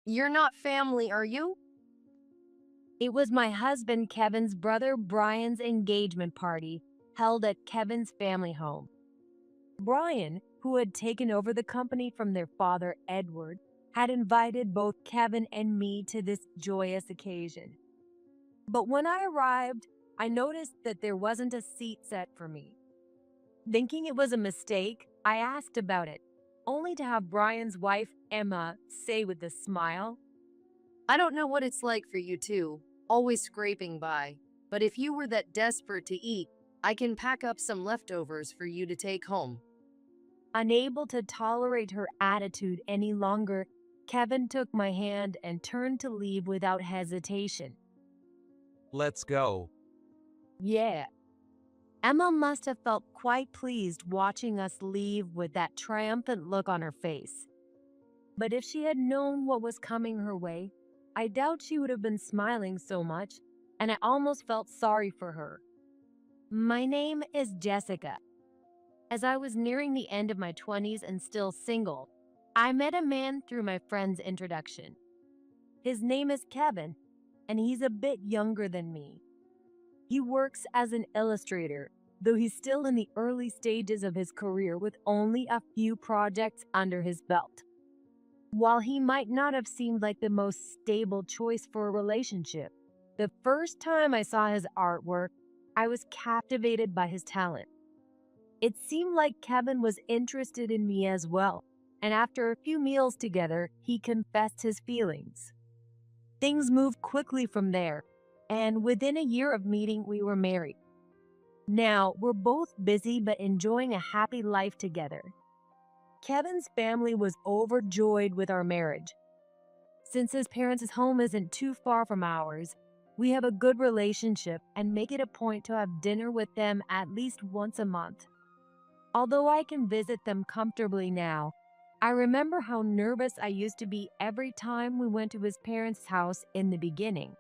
You're not family, are you? It was my husband Kevin's brother Brian's engagement party held at Kevin's family home. Brian, who had taken over the company from their father Edward, had invited both Kevin and me to this joyous occasion. But when I arrived, I noticed that there wasn't a seat set for me. Thinking it was a mistake, I asked about it, only to have Brian's wife, Emma, say with a smile, I don't know what it's like for you two, always scraping by. But if you were that desperate to eat, I can pack up some leftovers for you to take home. Unable to tolerate her attitude any longer, Kevin took my hand and turned to leave without hesitation. Let's go. Yeah. Emma must have felt quite pleased watching us leave with that triumphant look on her face. But if she had known what was coming her way, I doubt she would have been smiling so much, and I almost felt sorry for her. My name is Jessica. As I was nearing the end of my 20s and still single, I met a man through my friend's introduction. His name is Kevin, and he's a bit younger than me. He works as an illustrator, though he's still in the early stages of his career with only a few projects under his belt. While he might not have seemed like the most stable choice for a relationship, the first time I saw his artwork, I was captivated by his talent. It seemed like Kevin was interested in me as well, and after a few meals together, he confessed his feelings. Things moved quickly from there, and within a year of meeting, we were married. Now, we're both busy but enjoying a happy life together. Kevin's family was overjoyed with our marriage. Since his parents' home isn't too far from ours, we have a good relationship and make it a point to have dinner with them at least once a month. Although I can visit them comfortably now, I remember how nervous I used to be every time we went to his parents' house in the beginning.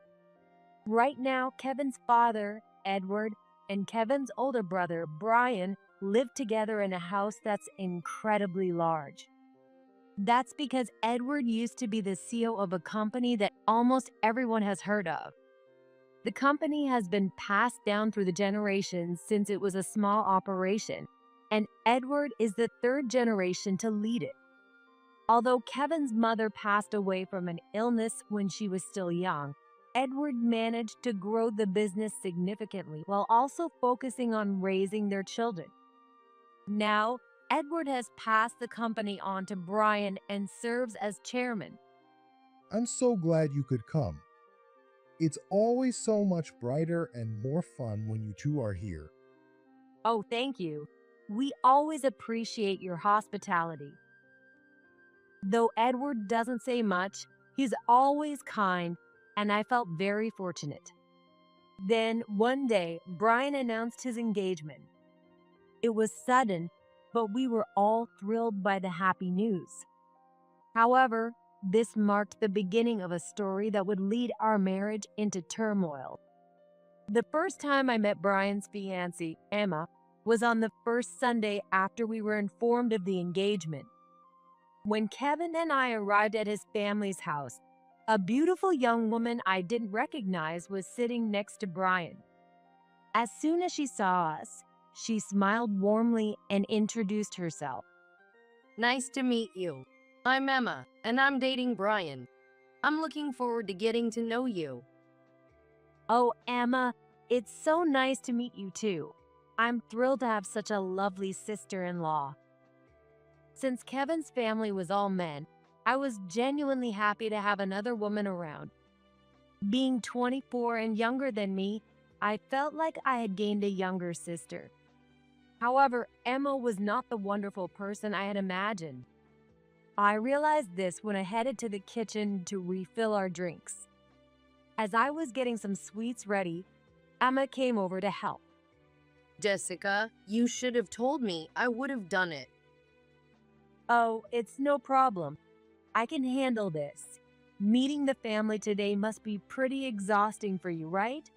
Right now, Kevin's father, Edward, and Kevin's older brother, Brian, live together in a house that's incredibly large. That's because Edward used to be the CEO of a company that almost everyone has heard of. The company has been passed down through the generations since it was a small operation, and Edward is the third generation to lead it. Although Kevin's mother passed away from an illness when she was still young, Edward managed to grow the business significantly while also focusing on raising their children. Now, Edward has passed the company on to Brian and serves as chairman. I'm so glad you could come. It's always so much brighter and more fun when you two are here. Oh, thank you. We always appreciate your hospitality. Though Edward doesn't say much, he's always kind, and I felt very fortunate. Then, one day, Brian announced his engagement. It was sudden, but we were all thrilled by the happy news. However, this marked the beginning of a story that would lead our marriage into turmoil. The first time I met Brian's fiancée, Emma, was on the first Sunday after we were informed of the engagement. When Kevin and I arrived at his family's house, a beautiful young woman I didn't recognize was sitting next to Brian. As soon as she saw us, she smiled warmly and introduced herself. Nice to meet you. I'm Emma, and I'm dating Brian. I'm looking forward to getting to know you. Oh, Emma, it's so nice to meet you too. I'm thrilled to have such a lovely sister-in-law. Since Kevin's family was all men, I was genuinely happy to have another woman around. Being 24 and younger than me, I felt like I had gained a younger sister. However, Emma was not the wonderful person I had imagined. I realized this when I headed to the kitchen to refill our drinks. As I was getting some sweets ready, Emma came over to help. Jessica, you should have told me. I would have done it. Oh, it's no problem. I can handle this. Meeting the family today must be pretty exhausting for you, right?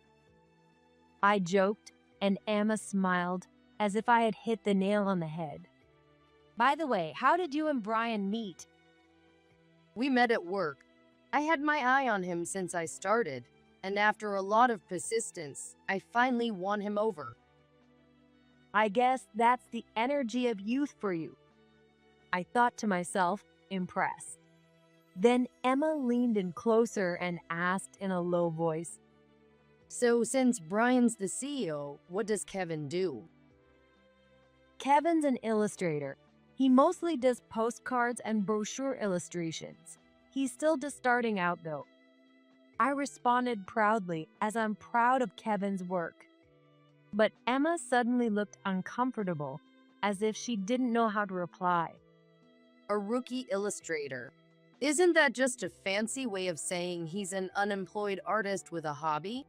I joked, and Emma smiled as if I had hit the nail on the head. By the way, how did you and Brian meet? We met at work. I had my eye on him since I started, and after a lot of persistence, I finally won him over. I guess that's the energy of youth for you, I thought to myself, impressed. Then Emma leaned in closer and asked in a low voice, So, since Brian's the CEO, what does Kevin do? Kevin's an illustrator. He mostly does postcards and brochure illustrations. He's still just starting out though. I responded proudly as I'm proud of Kevin's work. But Emma suddenly looked uncomfortable, as if she didn't know how to reply. A rookie illustrator. Isn't that just a fancy way of saying he's an unemployed artist with a hobby?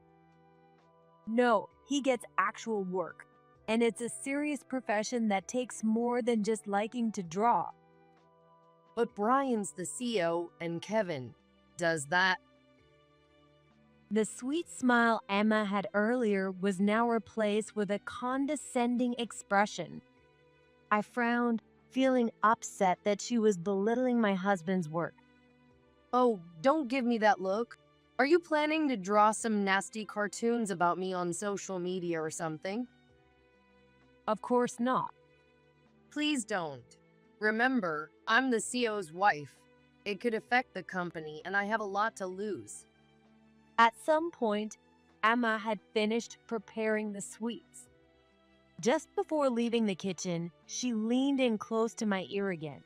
No, he gets actual work. And it's a serious profession that takes more than just liking to draw. But Brian's the CEO and Kevin does that. The sweet smile Emma had earlier was now replaced with a condescending expression. I frowned, feeling upset that she was belittling my husband's work. Oh, don't give me that look. Are you planning to draw some nasty cartoons about me on social media or something? Of course not. Please don't. Remember, I'm the CEO's wife. It could affect the company, and I have a lot to lose. At some point, Emma had finished preparing the sweets. Just before leaving the kitchen, she leaned in close to my ear again.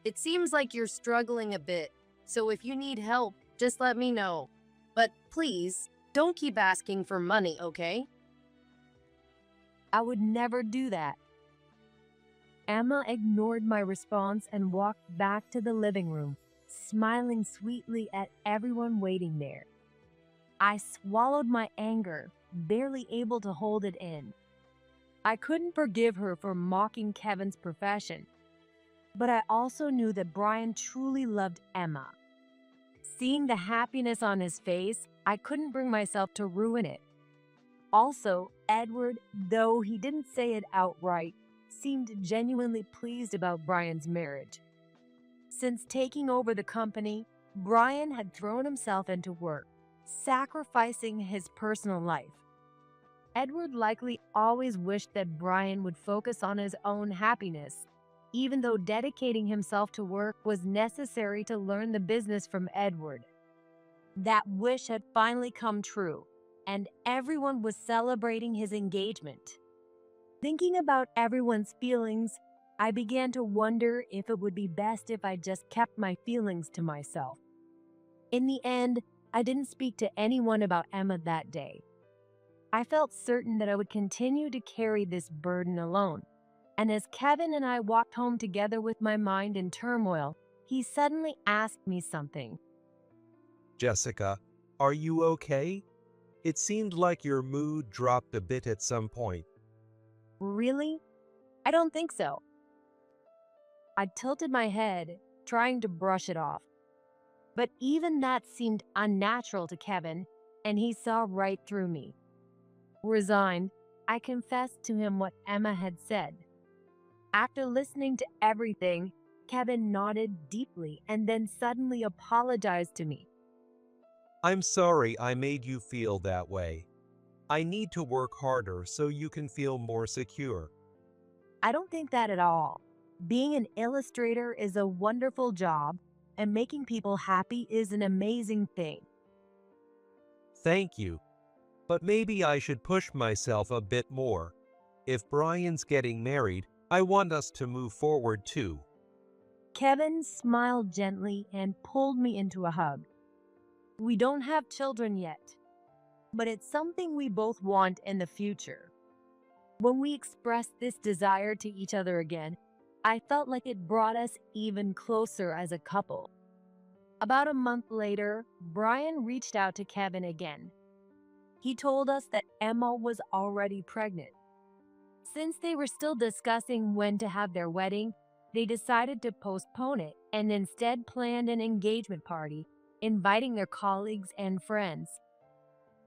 It seems like you're struggling a bit, so if you need help, just let me know. But please, don't keep asking for money, okay? I would never do that. Emma ignored my response and walked back to the living room, smiling sweetly at everyone waiting there. I swallowed my anger, barely able to hold it in. I couldn't forgive her for mocking Kevin's profession, but I also knew that Brian truly loved Emma. Seeing the happiness on his face, I couldn't bring myself to ruin it. Also, Edward, though he didn't say it outright, seemed genuinely pleased about Brian's marriage. Since taking over the company, Brian had thrown himself into work, sacrificing his personal life. Edward likely always wished that Brian would focus on his own happiness, even though dedicating himself to work was necessary to learn the business from Edward. That wish had finally come true, and everyone was celebrating his engagement. Thinking about everyone's feelings, I began to wonder if it would be best if I just kept my feelings to myself. In the end, I didn't speak to anyone about Emma that day. I felt certain that I would continue to carry this burden alone. And as Kevin and I walked home together with my mind in turmoil, he suddenly asked me something. Jessica, are you okay? It seemed like your mood dropped a bit at some point. Really? I don't think so. I tilted my head, trying to brush it off. But even that seemed unnatural to Kevin, and he saw right through me. Resigned, I confessed to him what Emma had said. After listening to everything, Kevin nodded deeply and then suddenly apologized to me. I'm sorry I made you feel that way. I need to work harder so you can feel more secure. I don't think that at all. Being an illustrator is a wonderful job, and making people happy is an amazing thing. Thank you. But maybe I should push myself a bit more. If Brian's getting married, I want us to move forward too. Kevin smiled gently and pulled me into a hug. We don't have children yet, but it's something we both want in the future. When we expressed this desire to each other again, I felt like it brought us even closer as a couple. About a month later, Brian reached out to Kevin again. He told us that Emma was already pregnant. Since they were still discussing when to have their wedding, they decided to postpone it and instead planned an engagement party, inviting their colleagues and friends.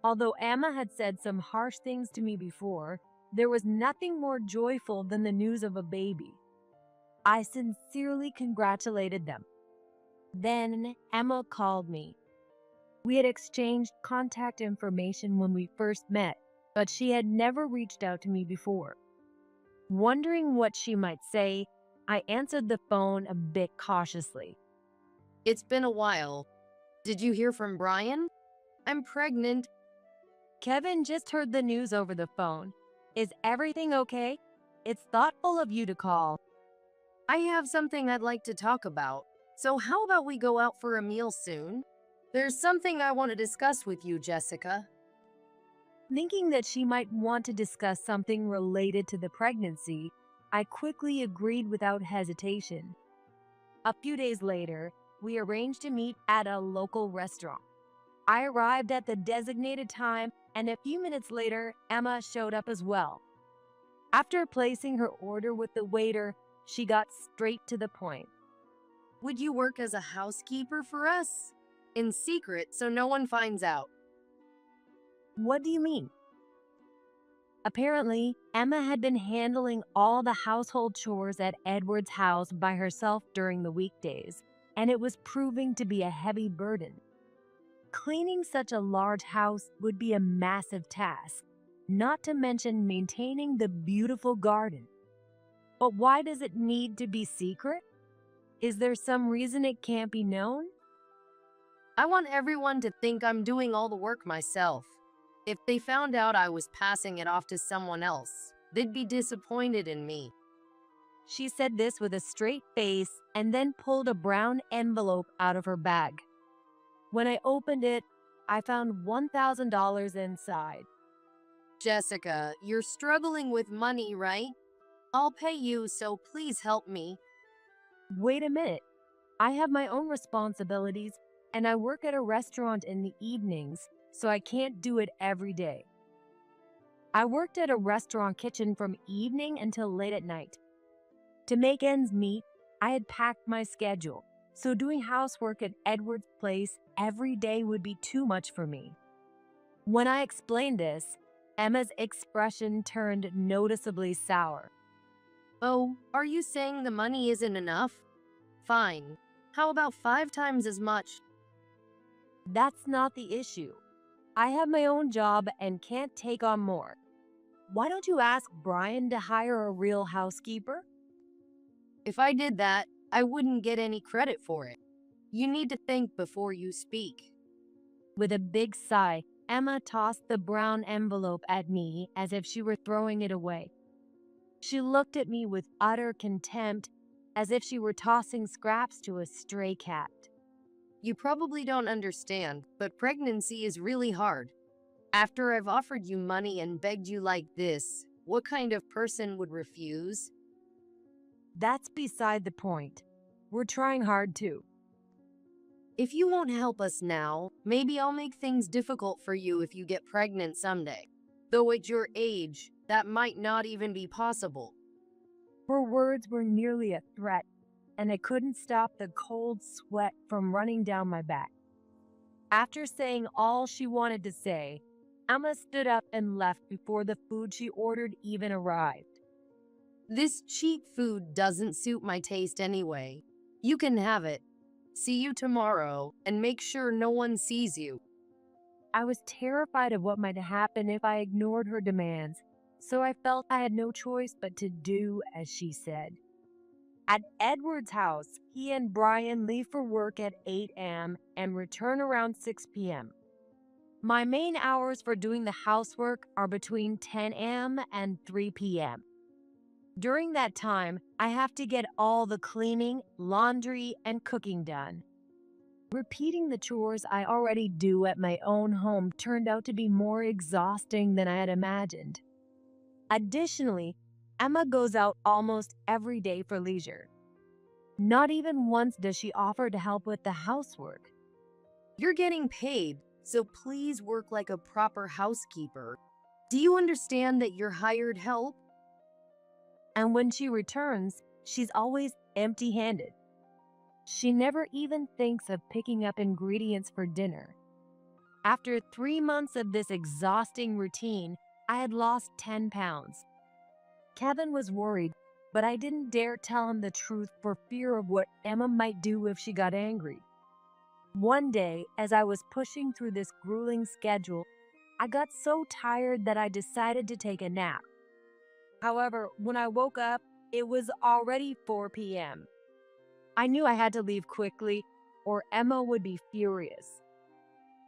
Although Emma had said some harsh things to me before, there was nothing more joyful than the news of a baby. I sincerely congratulated them. Then Emma called me. We had exchanged contact information when we first met, but she had never reached out to me before. Wondering what she might say, I answered the phone a bit cautiously. It's been a while. Did you hear from Brian? I'm pregnant. Kevin just heard the news over the phone. Is everything okay? It's thoughtful of you to call. I have something I'd like to talk about. So how about we go out for a meal soon? There's something I want to discuss with you, Jessica. Thinking that she might want to discuss something related to the pregnancy, I quickly agreed without hesitation. A few days later, we arranged to meet at a local restaurant. I arrived at the designated time, and a few minutes later, Emma showed up as well. After placing her order with the waiter, she got straight to the point. Would you work as a housekeeper for us? In secret, so no one finds out. What do you mean? Apparently, Emma had been handling all the household chores at Edward's house by herself during the weekdays, and it was proving to be a heavy burden. Cleaning such a large house would be a massive task, not to mention maintaining the beautiful garden. But why does it need to be secret? Is there some reason it can't be known? I want everyone to think I'm doing all the work myself. If they found out I was passing it off to someone else, they'd be disappointed in me. She said this with a straight face and then pulled a brown envelope out of her bag. When I opened it, I found $1,000 inside. Jessica, you're struggling with money, right? I'll pay you, so please help me. Wait a minute. I have my own responsibilities, and I work at a restaurant in the evenings, so I can't do it every day. I worked at a restaurant kitchen from evening until late at night. To make ends meet, I had packed my schedule, so doing housework at Edward's place every day would be too much for me. When I explained this, Emma's expression turned noticeably sour. Oh, are you saying the money isn't enough? Fine. How about 5 times as much? That's not the issue. I have my own job and can't take on more. Why don't you ask Brian to hire a real housekeeper? If I did that, I wouldn't get any credit for it. You need to think before you speak. With a big sigh, Emma tossed the brown envelope at me as if she were throwing it away. She looked at me with utter contempt, as if she were tossing scraps to a stray cat. You probably don't understand, but pregnancy is really hard. After I've offered you money and begged you like this, what kind of person would refuse? That's beside the point. We're trying hard too. If you won't help us now, maybe I'll make things difficult for you if you get pregnant someday. Though at your age, that might not even be possible. Her words were nearly a threat, and I couldn't stop the cold sweat from running down my back. After saying all she wanted to say, Emma stood up and left before the food she ordered even arrived. This cheap food doesn't suit my taste anyway. You can have it. See you tomorrow, and make sure no one sees you. I was terrified of what might happen if I ignored her demands, so I felt I had no choice but to do as she said. At Edward's house, he and Brian leave for work at 8 a.m. and return around 6 p.m. My main hours for doing the housework are between 10 a.m. and 3 p.m. During that time, I have to get all the cleaning, laundry, and cooking done. Repeating the chores I already do at my own home turned out to be more exhausting than I had imagined. Additionally, Emma goes out almost every day for leisure. Not even once does she offer to help with the housework. You're getting paid, so please work like a proper housekeeper. Do you understand that you're hired help? And when she returns, she's always empty-handed. She never even thinks of picking up ingredients for dinner. After 3 months of this exhausting routine, I had lost 10 pounds. Kevin was worried, but I didn't dare tell him the truth for fear of what Emma might do if she got angry. One day, as I was pushing through this grueling schedule, I got so tired that I decided to take a nap. However, when I woke up, it was already 4 p.m. I knew I had to leave quickly, or Emma would be furious.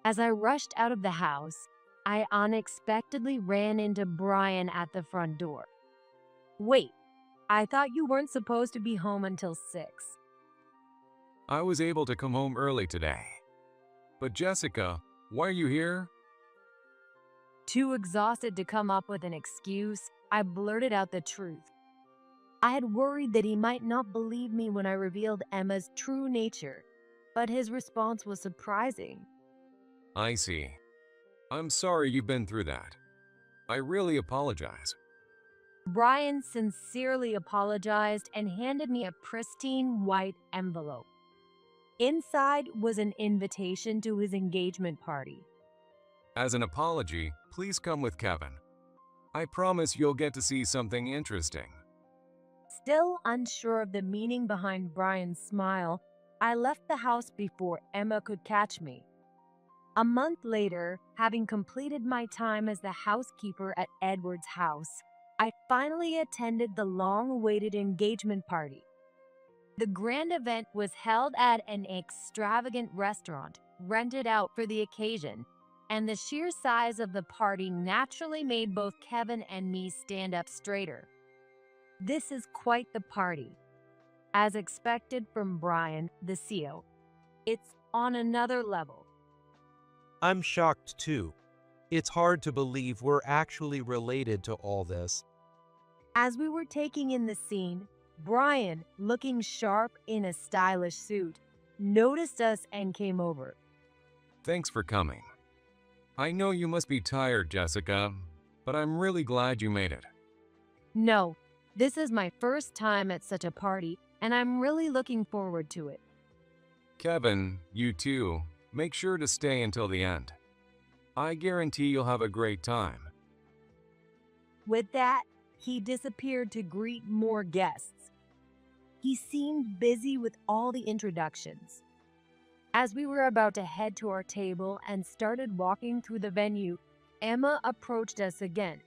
As I rushed out of the house, I unexpectedly ran into Brian at the front door. Wait, I thought you weren't supposed to be home until 6. I was able to come home early today. But Jessica, why are you here? Too exhausted to come up with an excuse, I blurted out the truth. I had worried that he might not believe me when I revealed Emma's true nature, but his response was surprising. I see. I'm sorry you've been through that. I really apologize. Brian sincerely apologized and handed me a pristine white envelope. Inside was an invitation to his engagement party. As an apology, please come with Kevin. I promise you'll get to see something interesting. Still unsure of the meaning behind Brian's smile, I left the house before Emma could catch me. A month later, having completed my time as the housekeeper at Edward's house, I finally attended the long-awaited engagement party. The grand event was held at an extravagant restaurant rented out for the occasion, and the sheer size of the party naturally made both Kevin and me stand up straighter. This is quite the party. As expected from Brian, the CEO, it's on another level. I'm shocked too. It's hard to believe we're actually related to all this. As we were taking in the scene, Brian, looking sharp in a stylish suit, noticed us and came over. Thanks for coming. I know you must be tired, Jessica, but I'm really glad you made it. No, this is my first time at such a party, and I'm really looking forward to it. Kevin, you too, make sure to stay until the end. I guarantee you'll have a great time. With that, he disappeared to greet more guests. He seemed busy with all the introductions. As we were about to head to our table and started walking through the venue, Emma approached us again.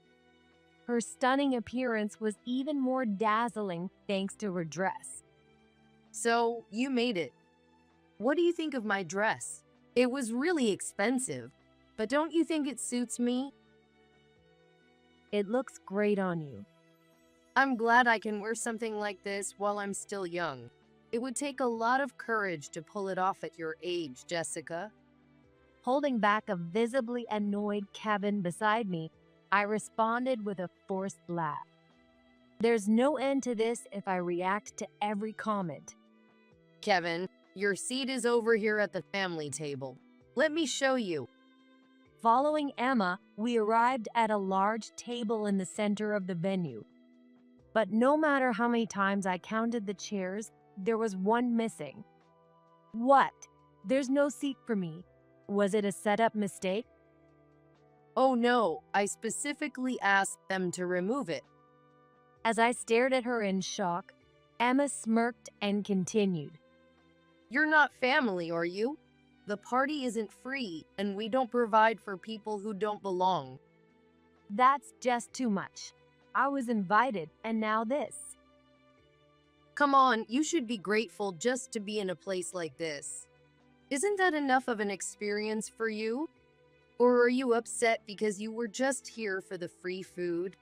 Her stunning appearance was even more dazzling thanks to her dress. So, you made it. What do you think of my dress? It was really expensive, but don't you think it suits me? It looks great on you. I'm glad I can wear something like this while I'm still young. It would take a lot of courage to pull it off at your age, Jessica. Holding back a visibly annoyed Kevin beside me, I responded with a forced laugh. There's no end to this if I react to every comment. Kevin, your seat is over here at the family table. Let me show you. Following Emma, we arrived at a large table in the center of the venue. But no matter how many times I counted the chairs, there was one missing. What? There's no seat for me. Was it a setup mistake? Oh no, I specifically asked them to remove it. As I stared at her in shock, Emma smirked and continued. You're not family, are you? The party isn't free, and we don't provide for people who don't belong. That's just too much. I was invited, and now this. Come on, you should be grateful just to be in a place like this. Isn't that enough of an experience for you? Or are you upset because you were just here for the free food?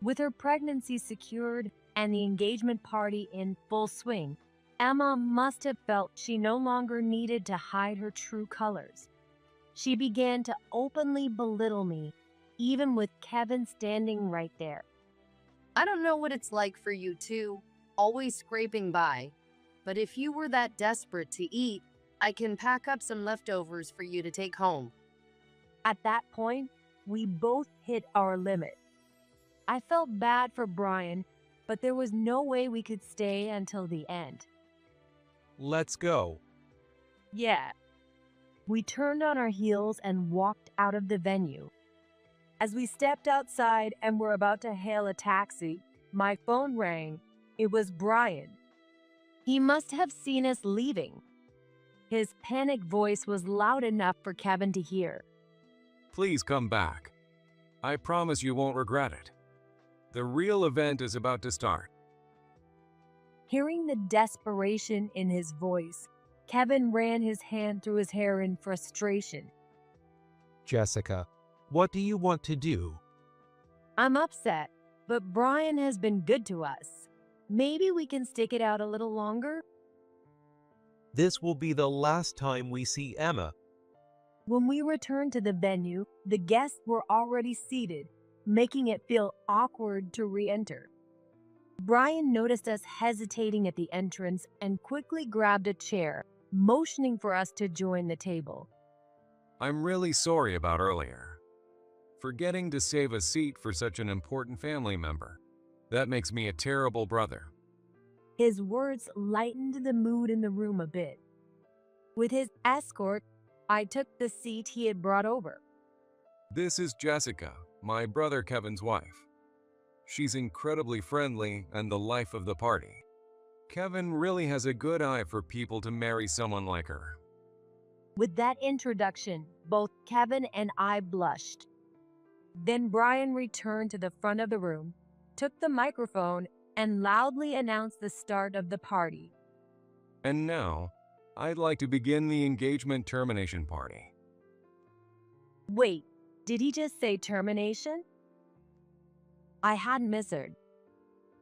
With her pregnancy secured and the engagement party in full swing, Emma must have felt she no longer needed to hide her true colors. She began to openly belittle me, even with Kevin standing right there. I don't know what it's like for you two, always scraping by. But if you were that desperate to eat, I can pack up some leftovers for you to take home. At that point, we both hit our limit. I felt bad for Brian, but there was no way we could stay until the end. Let's go. Yeah. We turned on our heels and walked out of the venue. As we stepped outside and were about to hail a taxi, my phone rang. It was Brian. He must have seen us leaving. His panicked voice was loud enough for Kevin to hear. Please come back. I promise you won't regret it. The real event is about to start. Hearing the desperation in his voice, Kevin ran his hand through his hair in frustration. Jessica, what do you want to do? I'm upset, but Brian has been good to us. Maybe we can stick it out a little longer? This will be the last time we see Emma. When we returned to the venue, the guests were already seated, making it feel awkward to re-enter. Brian noticed us hesitating at the entrance and quickly grabbed a chair, motioning for us to join the table. I'm really sorry about earlier. Forgetting to save a seat for such an important family member. That makes me a terrible brother. His words lightened the mood in the room a bit. With his escort, I took the seat he had brought over. This is Jessica, my brother Kevin's wife. She's incredibly friendly and the life of the party. Kevin really has a good eye for people to marry someone like her. With that introduction, both Kevin and I blushed. Then Brian returned to the front of the room, took the microphone, and loudly announced the start of the party. And now, I'd like to begin the engagement termination party. Wait, did he just say termination? I had misheard.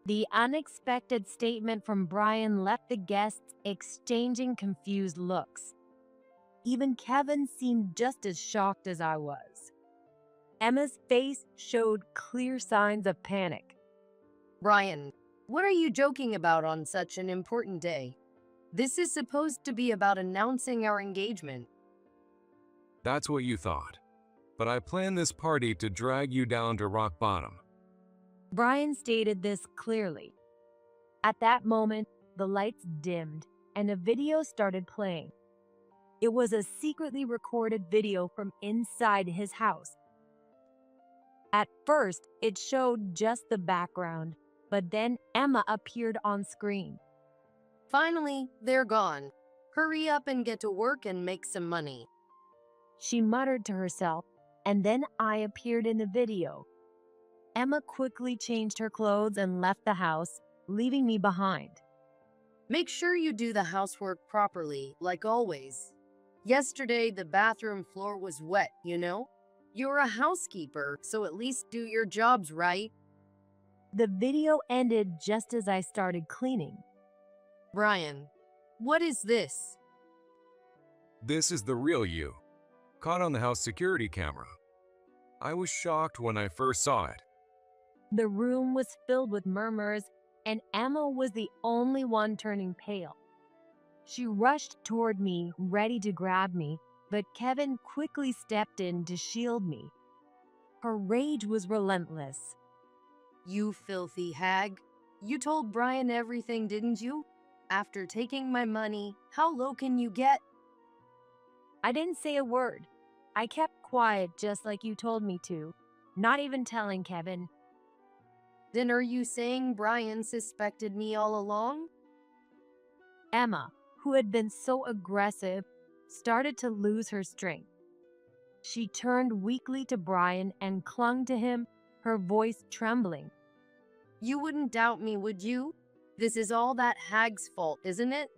The unexpected statement from Brian left the guests exchanging confused looks. Even Kevin seemed just as shocked as I was. Emma's face showed clear signs of panic. Brian, what are you joking about on such an important day? This is supposed to be about announcing our engagement. That's what you thought. But I planned this party to drag you down to rock bottom. Brian stated this clearly. At that moment, the lights dimmed and a video started playing. It was a secretly recorded video from inside his house. At first, it showed just the background, but then Emma appeared on screen. Finally, they're gone. Hurry up and get to work and make some money. She muttered to herself, and then I appeared in the video. Emma quickly changed her clothes and left the house, leaving me behind. Make sure you do the housework properly, like always. Yesterday, the bathroom floor was wet, you know? You're a housekeeper, so at least do your jobs right. The video ended just as I started cleaning. Brian, what is this? This is the real you, caught on the house security camera. I was shocked when I first saw it. The room was filled with murmurs, and Emma was the only one turning pale. She rushed toward me, ready to grab me, but Kevin quickly stepped in to shield me. Her rage was relentless. You filthy hag. You told Brian everything, didn't you? After taking my money, how low can you get? I didn't say a word. I kept quiet just like you told me to, not even telling Kevin. Then are you saying Brian suspected me all along? Emma, who had been so aggressive, started to lose her strength. She turned weakly to Brian and clung to him, her voice trembling. You wouldn't doubt me, would you? This is all that hag's fault, isn't it?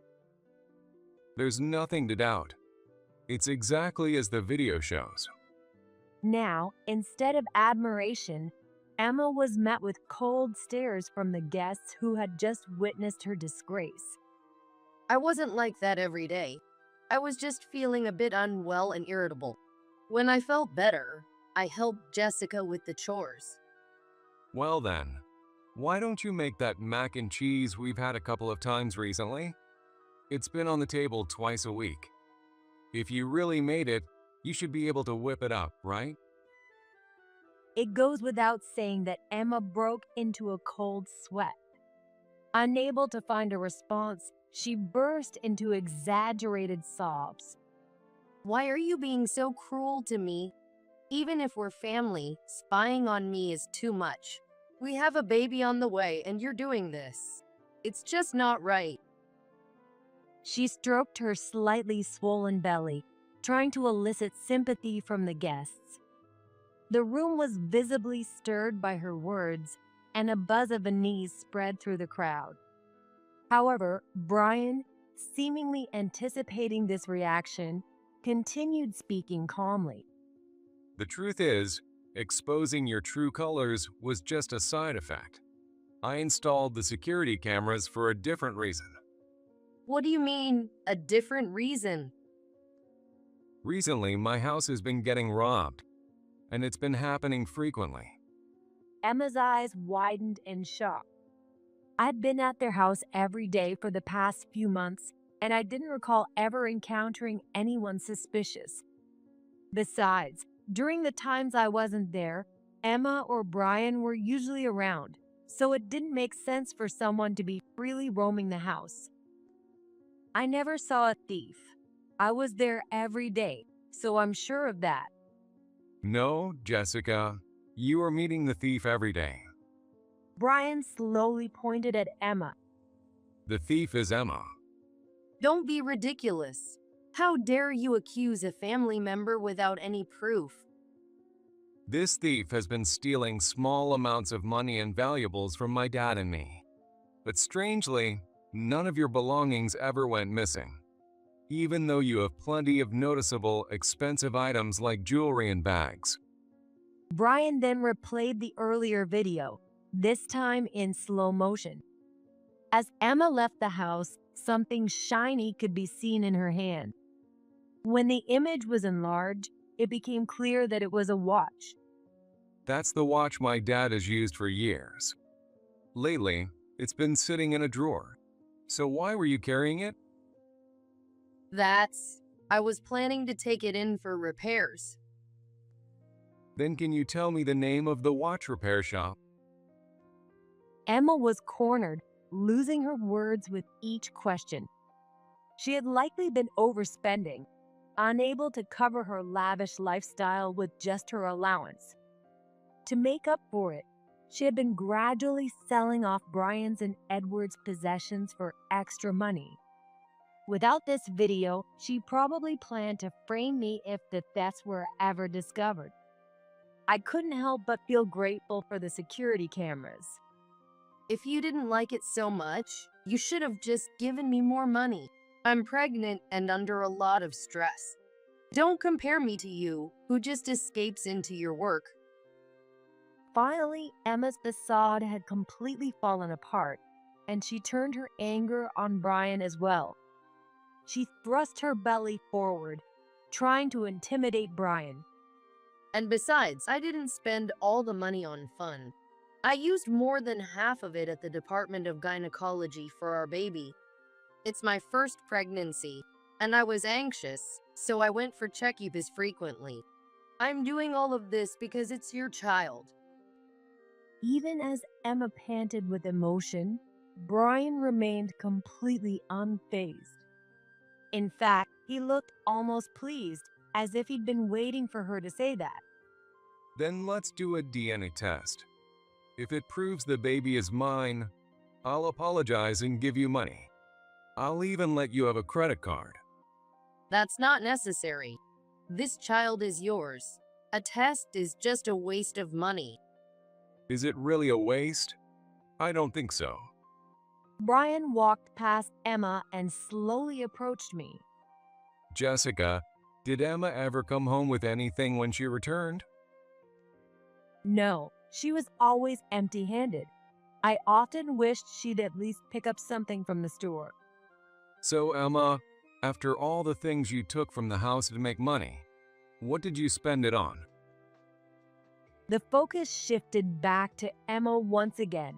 There's nothing to doubt. It's exactly as the video shows. Now, instead of admiration, Emma was met with cold stares from the guests who had just witnessed her disgrace. I wasn't like that every day. I was just feeling a bit unwell and irritable. When I felt better, I helped Jessica with the chores. Well then, why don't you make that mac and cheese we've had a couple of times recently? It's been on the table twice a week. If you really made it, you should be able to whip it up, right? It goes without saying that Emma broke into a cold sweat. Unable to find a response, she burst into exaggerated sobs. Why are you being so cruel to me? Even if we're family, spying on me is too much. We have a baby on the way and you're doing this. It's just not right. She stroked her slightly swollen belly, trying to elicit sympathy from the guests. The room was visibly stirred by her words, and a buzz of unease spread through the crowd. However, Brian, seemingly anticipating this reaction, continued speaking calmly. The truth is, exposing your true colors was just a side effect. I installed the security cameras for a different reason. What do you mean, a different reason? Recently, my house has been getting robbed, and it's been happening frequently. Emma's eyes widened in shock. I'd been at their house every day for the past few months, and I didn't recall ever encountering anyone suspicious. Besides, during the times I wasn't there, Emma or Brian were usually around, so it didn't make sense for someone to be freely roaming the house. I never saw a thief. I was there every day, so I'm sure of that. No, Jessica, you are meeting the thief every day. Brian slowly pointed at Emma. The thief is Emma. Don't be ridiculous. How dare you accuse a family member without any proof? This thief has been stealing small amounts of money and valuables from my dad and me. But strangely, none of your belongings ever went missing, even though you have plenty of noticeable, expensive items like jewelry and bags. Brian then replayed the earlier video, this time in slow motion. As Emma left the house, something shiny could be seen in her hand. When the image was enlarged, it became clear that it was a watch. That's the watch my dad has used for years. Lately, it's been sitting in a drawer. So why were you carrying it? I was planning to take it in for repairs. Then can you tell me the name of the watch repair shop? Emma was cornered, losing her words with each question. She had likely been overspending, unable to cover her lavish lifestyle with just her allowance. To make up for it, she had been gradually selling off Brian's and Edward's possessions for extra money. Without this video, she probably planned to frame me if the thefts were ever discovered. I couldn't help but feel grateful for the security cameras. If you didn't like it so much, you should have just given me more money. I'm pregnant and under a lot of stress. Don't compare me to you, who just escapes into your work. Finally, Emma's facade had completely fallen apart, and she turned her anger on Brian as well. She thrust her belly forward, trying to intimidate Brian. And besides, I didn't spend all the money on fun. I used more than half of it at the Department of Gynecology for our baby. It's my first pregnancy, and I was anxious, so I went for checkups frequently. I'm doing all of this because it's your child. Even as Emma panted with emotion, Brian remained completely unfazed. In fact, he looked almost pleased, as if he'd been waiting for her to say that. Then let's do a DNA test. If it proves the baby is mine, I'll apologize and give you money. I'll even let you have a credit card. That's not necessary. This child is yours. A test is just a waste of money. Is it really a waste? I don't think so. Brian walked past Emma and slowly approached me. Jessica, did Emma ever come home with anything when she returned? No, she was always empty-handed. I often wished she'd at least pick up something from the store. So Emma, after all the things you took from the house to make money, what did you spend it on? The focus shifted back to Emma once again.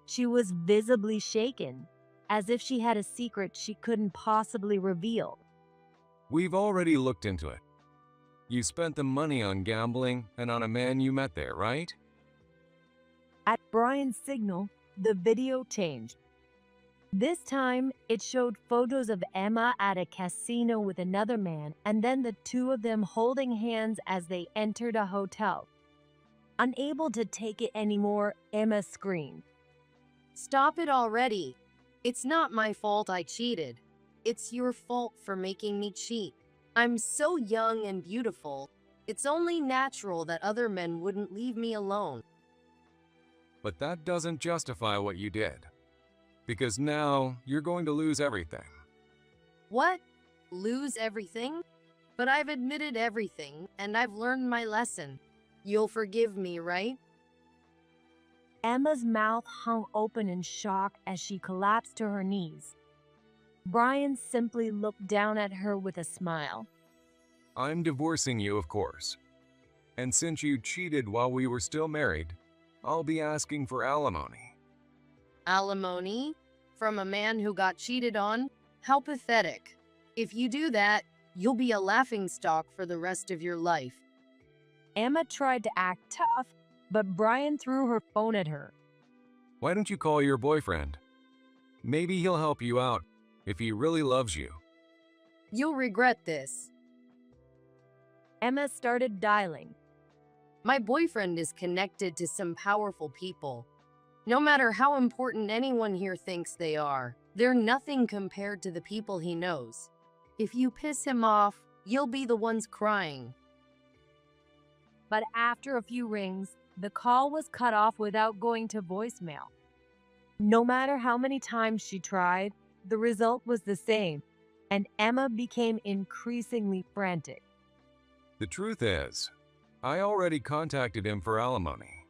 She was visibly shaken, as if she had a secret she couldn't possibly reveal. We've already looked into it. You spent the money on gambling and on a man you met there, right? At Brian's signal, the video changed. This time, it showed photos of Emma at a casino with another man, and then the two of them holding hands as they entered a hotel. Unable to take it anymore, Emma screamed. Stop it already. It's not my fault I cheated. It's your fault for making me cheat. I'm so young and beautiful. It's only natural that other men wouldn't leave me alone. But that doesn't justify what you did. Because now you're going to lose everything. What? Lose everything? But I've admitted everything, and I've learned my lesson. You'll forgive me, right? Emma's mouth hung open in shock as she collapsed to her knees. Brian simply looked down at her with a smile. I'm divorcing you, of course. And since you cheated while we were still married, I'll be asking for alimony. Alimony? From a man who got cheated on? How pathetic. If you do that, you'll be a laughingstock for the rest of your life. Emma tried to act tough, but Brian threw her phone at her. Why don't you call your boyfriend? Maybe he'll help you out if he really loves you. You'll regret this. Emma started dialing. My boyfriend is connected to some powerful people. No matter how important anyone here thinks they are, they're nothing compared to the people he knows. If you piss him off, you'll be the ones crying. But after a few rings, the call was cut off without going to voicemail. No matter how many times she tried, the result was the same, and Emma became increasingly frantic. The truth is, I already contacted him for alimony.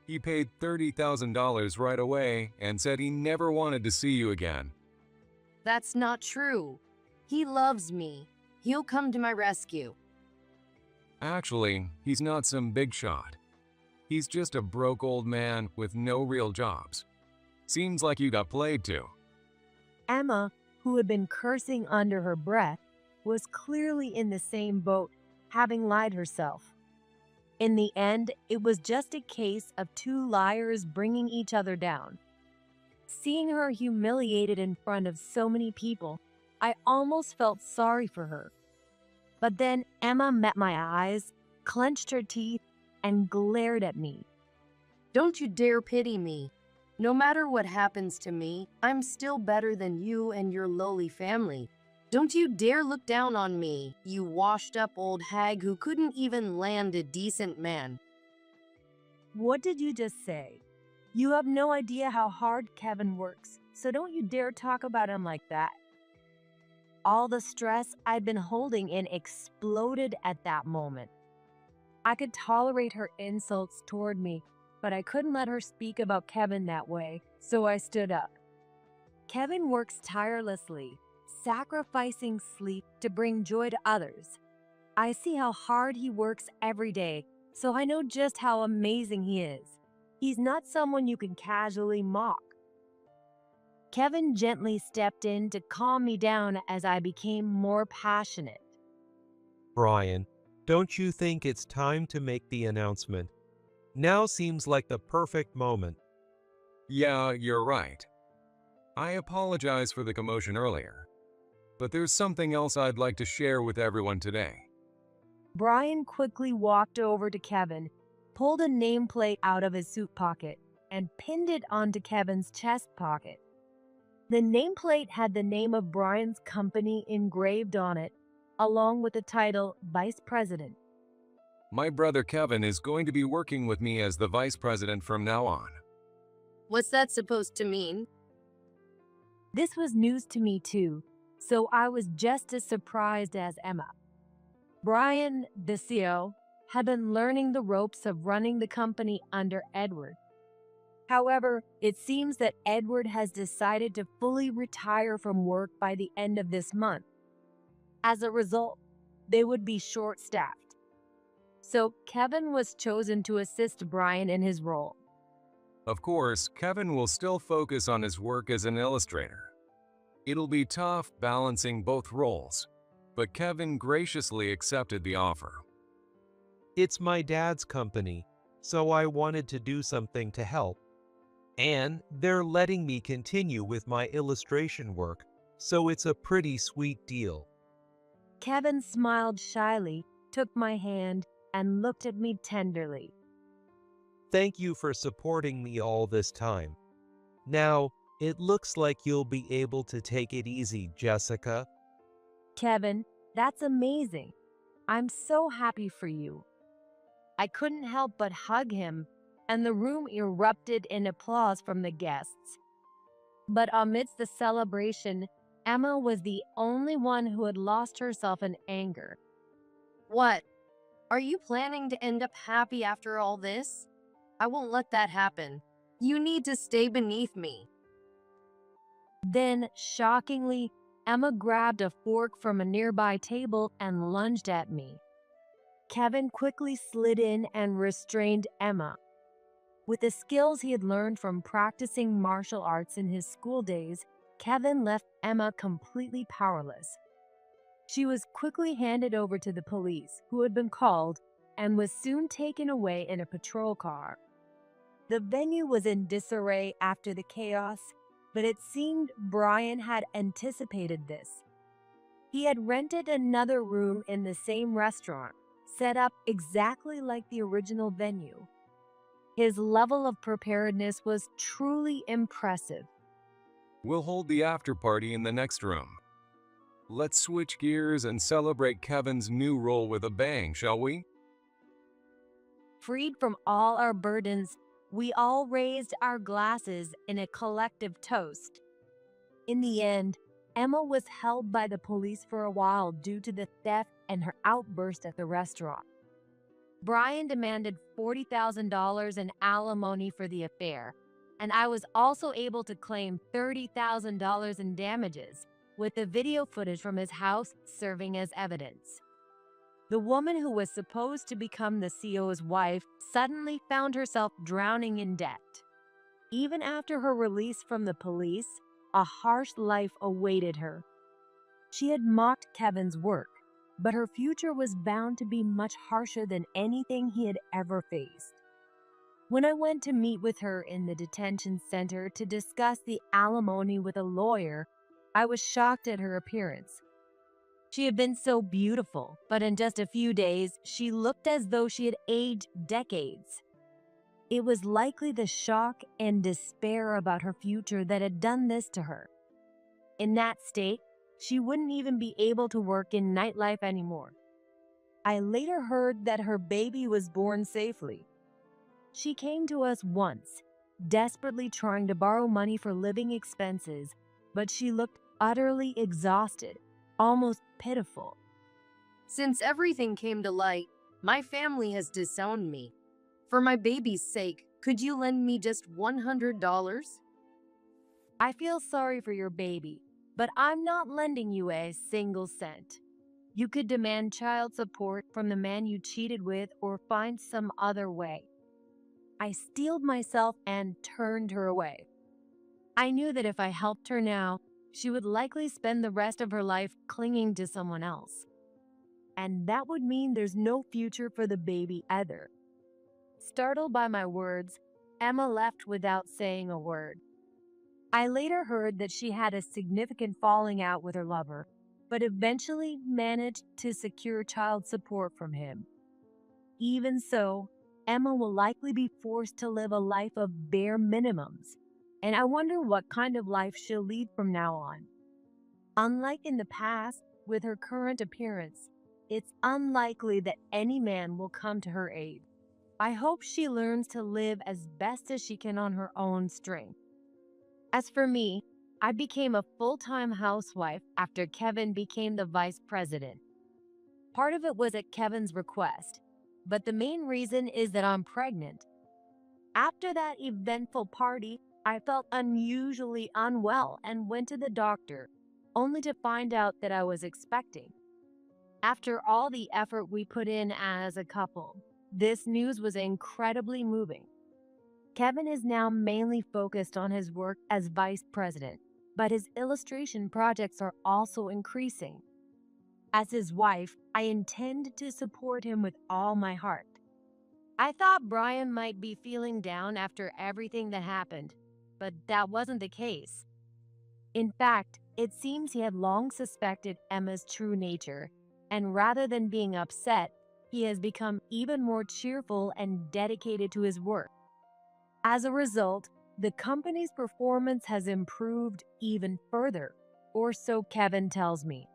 He paid $30,000 right away and said he never wanted to see you again. That's not true. He loves me. He'll come to my rescue. Actually, he's not some big shot. He's just a broke old man with no real jobs. Seems like you got played too. Emma, who had been cursing under her breath, was clearly in the same boat, having lied herself. In the end, it was just a case of two liars bringing each other down. Seeing her humiliated in front of so many people, I almost felt sorry for her. But then Emma met my eyes, clenched her teeth, and glared at me. Don't you dare pity me. No matter what happens to me, I'm still better than you and your lowly family. Don't you dare look down on me, you washed-up old hag who couldn't even land a decent man. What did you just say? You have no idea how hard Kevin works, so don't you dare talk about him like that. All the stress I'd been holding in exploded at that moment. I could tolerate her insults toward me, but I couldn't let her speak about Kevin that way, so I stood up. Kevin works tirelessly, sacrificing sleep to bring joy to others. I see how hard he works every day, so I know just how amazing he is. He's not someone you can casually mock. Kevin gently stepped in to calm me down as I became more passionate. Brian, don't you think it's time to make the announcement? Now seems like the perfect moment. Yeah, you're right. I apologize for the commotion earlier, but there's something else I'd like to share with everyone today. Brian quickly walked over to Kevin, pulled a nameplate out of his suit pocket, and pinned it onto Kevin's chest pocket. The nameplate had the name of Brian's company engraved on it, along with the title Vice President. My brother Kevin is going to be working with me as the vice president from now on. What's that supposed to mean? This was news to me too, so I was just as surprised as Emma. Brian, the CEO, had been learning the ropes of running the company under Edward. However, it seems that Edward has decided to fully retire from work by the end of this month. As a result, they would be short-staffed. So Kevin was chosen to assist Brian in his role. Of course, Kevin will still focus on his work as an illustrator. It'll be tough balancing both roles, but Kevin graciously accepted the offer. It's my dad's company, so I wanted to do something to help. And they're letting me continue with my illustration work, so it's a pretty sweet deal. Kevin smiled shyly, took my hand, and looked at me tenderly. Thank you for supporting me all this time. Now, It looks like you'll be able to take it easy, Jessica. Kevin, that's amazing. I'm so happy for you. I couldn't help but hug him, and the room erupted in applause from the guests. But amidst the celebration, Emma was the only one who had lost herself in anger. What? Are you planning to end up happy after all this? I won't let that happen. You need to stay beneath me. Then, shockingly, Emma grabbed a fork from a nearby table and lunged at me. Kevin quickly slid in and restrained Emma. With the skills he had learned from practicing martial arts in his school days, Kevin left Emma completely powerless. She was quickly handed over to the police, who had been called, and was soon taken away in a patrol car. The venue was in disarray after the chaos, but it seemed Brian had anticipated this. He had rented another room in the same restaurant, set up exactly like the original venue. His level of preparedness was truly impressive. We'll hold the after party in the next room. Let's switch gears and celebrate Kevin's new role with a bang, shall we? Freed from all our burdens, we all raised our glasses in a collective toast. In the end, Emma was held by the police for a while due to the theft and her outburst at the restaurant. Brian demanded $40,000 in alimony for the affair, and I was also able to claim $30,000 in damages, with the video footage from his house serving as evidence. The woman who was supposed to become the CEO's wife suddenly found herself drowning in debt. Even after her release from the police, a harsh life awaited her. She had mocked Kevin's work, but her future was bound to be much harsher than anything he had ever faced. When I went to meet with her in the detention center to discuss the alimony with a lawyer, I was shocked at her appearance. She had been so beautiful, but in just a few days, she looked as though she had aged decades. It was likely the shock and despair about her future that had done this to her. In that state, she wouldn't even be able to work in nightlife anymore. I later heard that her baby was born safely. She came to us once, desperately trying to borrow money for living expenses, but she looked utterly exhausted, almost pitiful. Since everything came to light, my family has disowned me. For my baby's sake, could you lend me just $100? I feel sorry for your baby, but I'm not lending you a single cent. You could demand child support from the man you cheated with or find some other way. I steeled myself and turned her away. I knew that if I helped her now, she would likely spend the rest of her life clinging to someone else. And that would mean there's no future for the baby either. Startled by my words, Emma left without saying a word. I later heard that she had a significant falling out with her lover, but eventually managed to secure child support from him. Even so, Emma will likely be forced to live a life of bare minimums, and I wonder what kind of life she'll lead from now on. Unlike in the past, with her current appearance, it's unlikely that any man will come to her aid. I hope she learns to live as best as she can on her own strength. As for me, I became a full-time housewife after Kevin became the vice president. Part of it was at Kevin's request, but the main reason is that I'm pregnant. After that eventful party, I felt unusually unwell and went to the doctor, only to find out that I was expecting. After all the effort we put in as a couple, this news was incredibly moving. Kevin is now mainly focused on his work as vice president, but his illustration projects are also increasing. As his wife, I intend to support him with all my heart. I thought Brian might be feeling down after everything that happened, but that wasn't the case. In fact, it seems he had long suspected Emma's true nature, and rather than being upset, he has become even more cheerful and dedicated to his work. As a result, the company's performance has improved even further, or so Kevin tells me.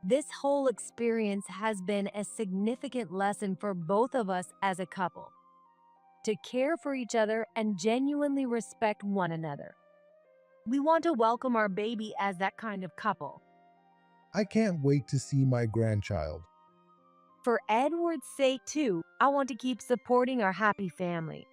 This whole experience has been a significant lesson for both of us as a couple to care for each other and genuinely respect one another. We want to welcome our baby as that kind of couple. I can't wait to see my grandchild. For Edward's sake, too, I want to keep supporting our happy family.